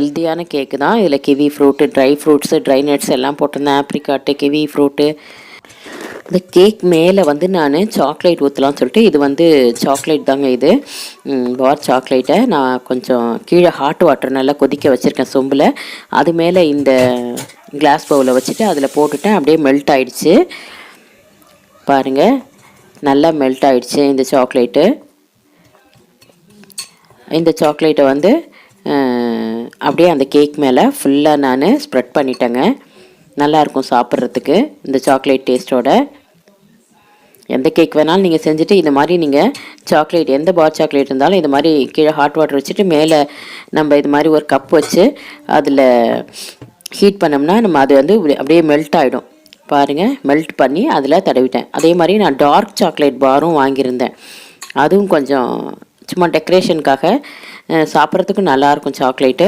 ஹெல்த்தியான கேக்கு தான். இதில் kiwi fruit, dry fruits, dry nuts எல்லாம் போட்டிருந்தேன். ஆப்ரிக்காட்டு, கிவி ஃப்ரூட்டு. இந்த கேக் மேலே வந்து நான் சாக்லேட் ஊற்றலாம்னு சொல்லிட்டு, இது வந்து சாக்லேட் தாங்க இது. பார் சாக்லேட்டை நான் கொஞ்சம் கீழே ஹாட் வாட்டர் நல்லா கொதிக்க வச்சுருக்கேன் சொம்பில். அது மேலே இந்த கிளாஸ் பவுலில் வச்சுட்டு அதில் போட்டுட்டேன். அப்படியே மெல்ட் ஆகிடுச்சு பாருங்கள். நல்லா மெல்ட் ஆகிடுச்சு இந்த சாக்லேட்டு. இந்த சாக்லேட்டை வந்து அப்படியே அந்த கேக் மேலே ஃபுல்லாக நான் ஸ்ப்ரெட் பண்ணிட்டேங்க. நல்லாயிருக்கும் சாப்பிட்றதுக்கு இந்த சாக்லேட் டேஸ்ட்டோட. எந்த கேக் வேணாலும் நீங்கள் செஞ்சுட்டு இந்த மாதிரி நீங்கள் சாக்லேட், எந்த பார் சாக்லேட் இருந்தாலும் இது மாதிரி கீழே ஹாட் வாட்டர் வச்சுட்டு மேலே நம்ம இது மாதிரி ஒரு கப் வச்சு அதில் ஹீட் பண்ணோம்னா நம்ம அது வந்து அப்படியே மெல்ட் ஆகிடும் பாருங்கள். மெல்ட் பண்ணி அதில் தடவிட்டேன். அதே மாதிரி நான் டார்க் சாக்லேட் பாரும் வாங்கியிருந்தேன். அதுவும் கொஞ்சம் சும்மா டெக்கரேஷனுக்காக சாப்பிட்றதுக்கும் நல்லாயிருக்கும் சாக்லேட்டு.